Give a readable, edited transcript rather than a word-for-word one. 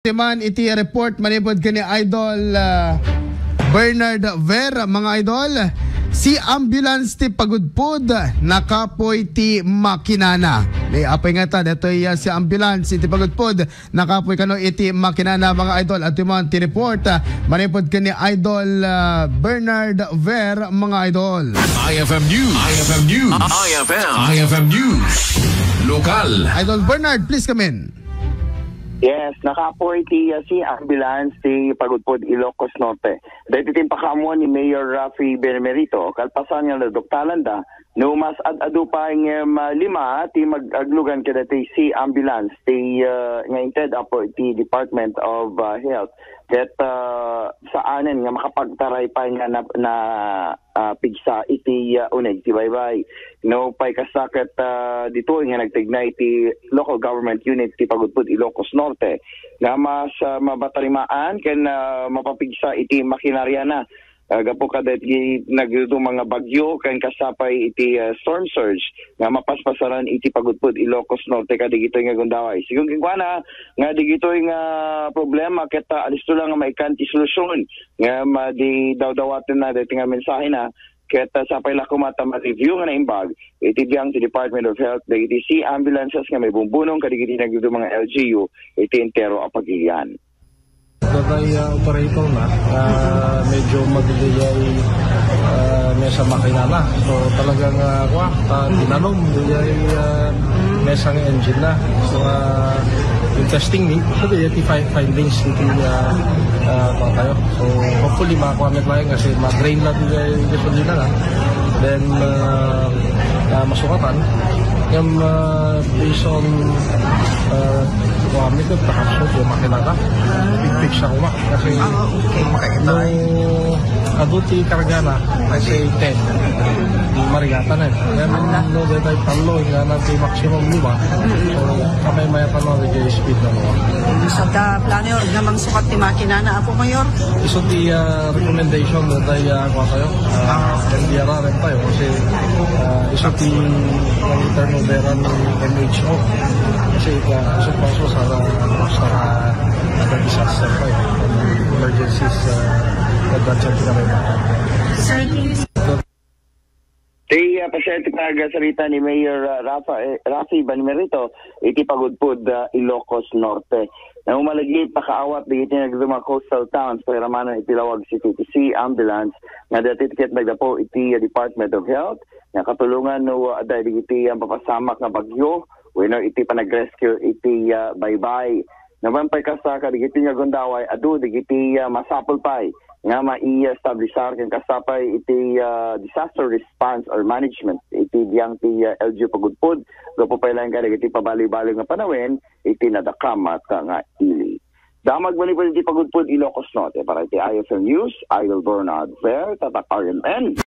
Man iti report manipod kani Idol Bernard Ver, mga idol, si ambulance ti pagudpod nakapoy ti makinana. May apay nga ta detoy si ambulance iti pagudpod nakapoy kano iti makinana, mga idol. At man ti report manipod kani Idol Bernard Ver, mga idol. IFM News. IFM News. IFM News. Lokal. Idol Bernard, please come in. Yes, nakapoy ti si ambulance ti pagudpod Ilocos Norte. Dahil ti pakamuan ni Mayor Rafi Benemerito, kalpasan nga na Doktalanda, no mas adu pa ng lima ti magaglugan kada ti si ambulance ti ngainted apo ti Department of Health. Ket sa anen nga makapagtaray pa nga na pigsa iti uneg ti baybay. No pay kasaket dito nga nagtignay ti local government unit ti pagudpod Ilocos Norte nga mas mabatarimaan ken mapapigsa iti makinarya na. Gapo kada iti nagdudo mga bagyo ken kasapay iti storm surge nga mapaspasaran iti pagudpod Ilocos Norte kada gitoy nga gundaway. Sigun kingwana nga digitoy nga problema ket alisto lang nga maikan ti solusyon nga di dawdawaten na dati nga mensahe na ket sapay la kumata ma-review nga naimbag iti diyang ti Department of Health dagiti si ambulances nga may bumbunong kada giti nagdudo mga LGU iti entero a pagilian. Datay operator na medyo magigay mesa makina na. So talagang tinanong digay mesa ng engine na. So yung testing ni so yung findings iti tayo. So hopefully makakuha tayo kasi ma-drain na digay gasolina na. Then masukatan yung based on kami ito takasot yung makina ka big siya kuma kasi no aduti karga na kasi 10 di marigata na kaya no detay talo nga natin maximum 5 so kamay maya pa no the speed na mo sa plano yun namang sukat ti makina na apo mayor iso di recommendation detay ako tayo NDRA rin tayo kasi iso di turnover ng MHO kasi iso paso sa disaster pa emergencies nagdadyan kami Sir, Ti pasyente salita ni Mayor Rafi Benemerito iti pagudpod Ilocos Norte. Na umalagit pakaawat digiti nagduma coastal towns para manan iti Lawag City si ambulance nga dati tiket nagdapo iti Department of Health nga katulungan no aday digiti ang papasamak nga bagyo wenno iti panag-rescue iti baybay. Naman pay kasaka digiti nga gundaway adu digiti masapol pay nga mai-establishar ken kasapay iti disaster response or management iti diyang ti LGU pagudpod gapo pay lang kada iti pabali-bali nga panawin iti nadakamat nga ili. Damag manipod iti pagudpod Ilocos Norte para iti IFM News, Idol Bernard Ver, Tatak RMN.